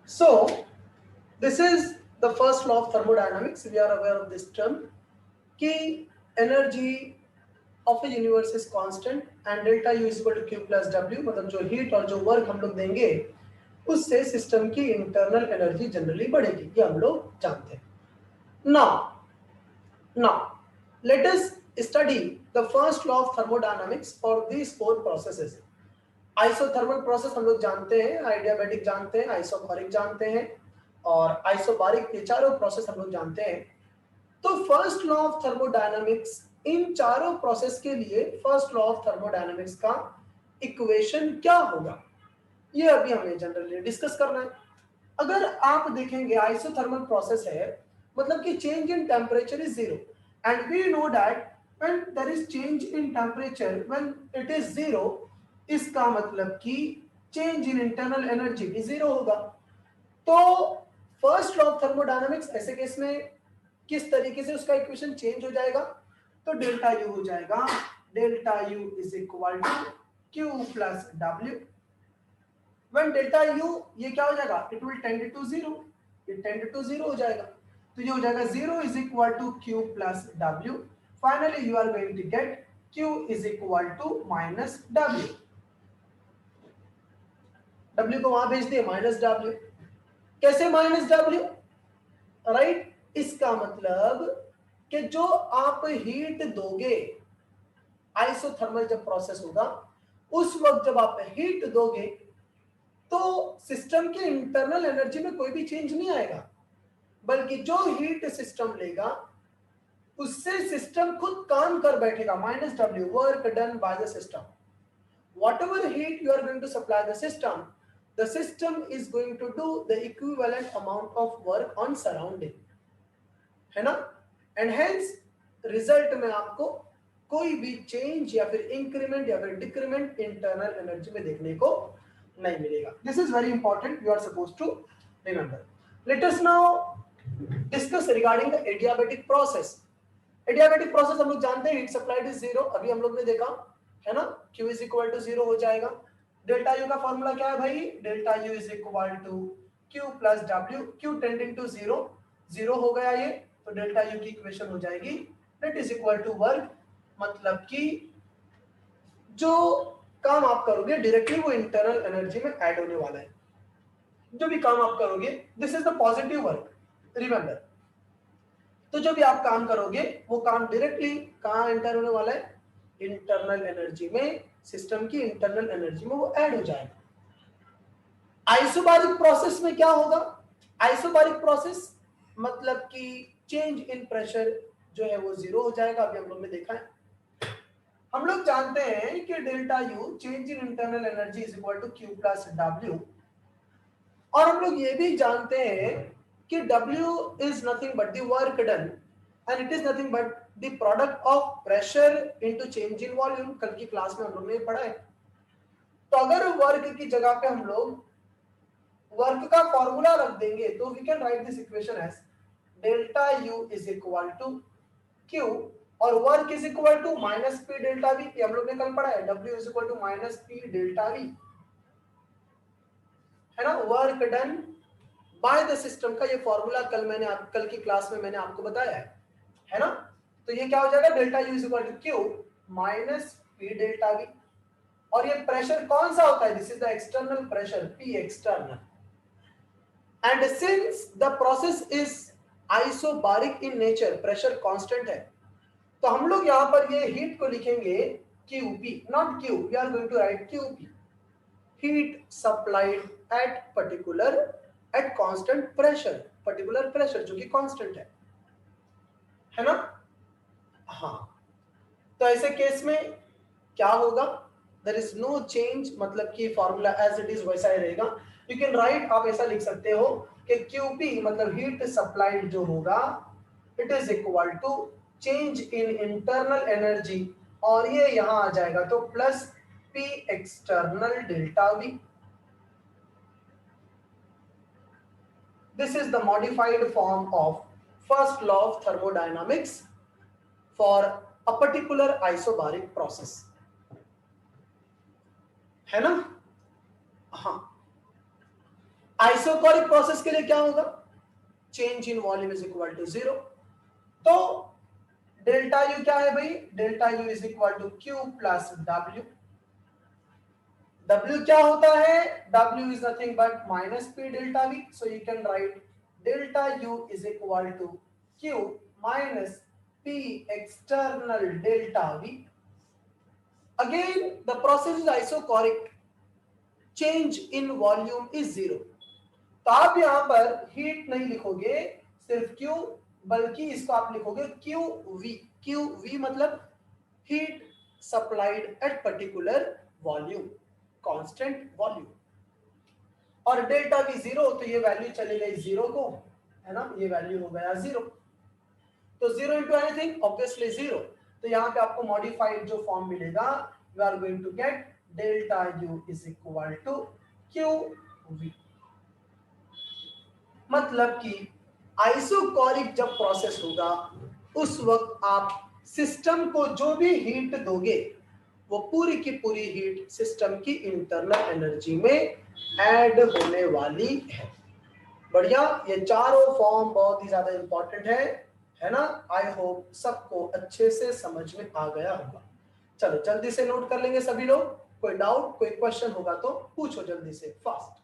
So this is the first law of thermodynamics. We are aware of this term कि energy of a universe is constant and delta U is equal to Q plus W, मतलब जो heat और जो work हम लोग देंगे उससे system की इंटरनल एनर्जी जनरली बढ़ेगी, ये हम लोग जानते हैं. Now let us study the first law of thermodynamics for these four processes. Isothermal process हम लोग जानते हैं, आइडियाबैटिक जानते हैं, आइसोबैरिक जानते हैं और आइसोबारिक, ये चारों प्रोसेस हम लोग जानते हैं. तो फर्स्ट लॉ ऑफ थर्मोडायनामिक्स, इन चारों प्रोसेस के लिए फर्स्ट लॉ ऑफ थर्मोडायनामिक्स का इक्वेशन क्या होगा, ये अभी हमें जनरली डिस्कस करना है. अगर आप देखेंगे आइसोथर्मल प्रोसेस है, मतलब कि change in temperature is zero and we know that when there is change in temperature when it is zero, इसका मतलब कि चेंज इन इंटरनल एनर्जी भी जीरो होगा. तो फर्स्ट लॉ ऑफ थर्मोडायनामिक्स ऐसे केस में किस तरीके से उसका इक्वेशन चेंज हो जाएगा, तो डेल्टा यू हो जाएगा delta you is equal to Q plus W. When delta U ये क्या हो जाएगा, it will tend to zero, it tend to zero हो जाएगा. तो ये हो जाएगा zero is equal to Q plus W. Finally you are going to get Q is equal to minus W. W को वहां भेज दिए माइनस डब्ल्यू. कैसे माइनस डब्ल्यू, राइट? इसका मतलब कि जो आप हीट दोगे, आइसोथर्मल जब प्रोसेस होगा उस वक्त जब आप हीट दोगे तो सिस्टम के इंटरनल एनर्जी में कोई भी चेंज नहीं आएगा, बल्कि जो हीट सिस्टम लेगा उससे सिस्टम खुद काम कर बैठेगा. Minus W, work done by the system. Whatever heat you are going to supply the system is going to do the equivalent amount of work on surrounding, है ना? And hence रिजल्ट में आपको कोई भी चेंज या फिर increment या फिर डिक्रीमेंट इंटरनल एनर्जी में देखने को नहीं मिलेगा. This is very important, you are suppose to remember. Let us now discuss regarding the adiabatic process. Adiabatic process हम लोग जानते हैं हीट सप्लाइड इज जीरो, अभी हम लोग ने देखा है ना. Q is equal to zero हो जाएगा. डेल्टा यू का फॉर्मूला क्या है भाई, delta you is equal to Q plus W. Q tending to zero, zero हो गया ये, तो डेल्टा यू की इक्वेशन हो जाएगी that is equal to work, मतलब कि जो काम आप करोगे डायरेक्टली वो इंटरनल एनर्जी में ऐड होने वाला है. जो भी काम आप करोगे, this is the positive work, remember. तो जो भी आप काम करोगे वो काम डायरेक्टली कहां एंटर होने वाला है, इंटरनल एनर्जी में, सिस्टम की इंटरनल एनर्जी में वो ऐड हो जाएगा. आइसोबारिक प्रोसेस में क्या होगा, आइसोबारिक प्रोसेस मतलब कि चेंज इन प्रेशर जो है वो जीरो हो जाएगा. अभी हम लोग ने देखा है, हम लोग जानते हैं कि delta U change in internal energy is equal to Q plus W. और हम लोग ये भी जानते हैं कि W is nothing but the work done and it is nothing but the product of pressure into change in volume. कल की क्लास में हम लोग ने पढ़ा है. तो अगर वर्क की जगह पे हम लोग वर्क का फॉर्मूला रख देंगे तो we can write this equation as delta you is equal to q और work is equal to minus P delta v. हम लोग ने कल पढ़ा है W is equal to minus P delta v, है ना. Work done by the system का ये फॉर्मूला कल की क्लास में मैंने आपको बताया है ना. तो ये क्या हो जाएगा, delta you is equal to Q minus P delta V. और ये प्रेशर कौन सा होता है, this is the external pressure, P external. And since the process is isobaric in nature, pressure constant है, तो हम लोग यहां पर ये हीट को लिखेंगे QP, not Q, we are going to write QP, heat supplied at particular at constant pressure, particular pressure जो कि कांस्टेंट है ना. हाँ, तो ऐसे केस में क्या होगा, देयर इज नो चेंज, मतलब कि फॉर्मूला एज इट इज वैसा ही रहेगा. यू कैन राइट, आप ऐसा लिख सकते हो कि QP मतलब हीट सप्लाइड जो होगा it is equal to change in internal energy, और ये यहां आ जाएगा तो plus P external delta V. This is the modified form of first law of thermodynamics for a particular isobaric process, है ना. हाँ, आइसोकोरिक प्रोसेस के लिए क्या होगा, change in volume is equal to 0। तो डेल्टा यू क्या है भाई, delta you is equal to Q plus W. W क्या होता है, W is nothing but minus P delta V, so you can write delta U is equal to Q minus P external delta V. Again the process is isochoric, change in volume is 0। तो आप यहां पर heat नहीं लिखोगे सिर्फ Q, बल्कि इसको आप लिखोगे QV। QV मतलब heat supplied at particular volume, constant volume. और डेल्टा भी 0, तो ये वैल्यू चली गई 0 को, है ना, ये वैल्यू हो गया 0। तो 0 इंटू एनीथिंग ऑब्वियसली 0। तो यहां पे आपको मॉडिफाइड जो फॉर्म मिलेगा, you are going to get delta you is equal to Q V. मतलब कि आइसोकोरिक जब प्रोसेस होगा उस वक्त आप सिस्टम को जो भी हीट दोगे वो पूरी की पूरी हीट सिस्टम की इंटरनल एनर्जी में ऐड होने वाली है। बढ़िया, ये चारों फॉर्म बहुत ही ज्यादा इंपॉर्टेंट है ना। आई होप सबको अच्छे से समझ में आ गया होगा। चलो जल्दी से नोट कर लेंगे सभी लोग, कोई डाउट कोई क्वेश्चन होगा तो पूछो जल्दी से, फास्ट।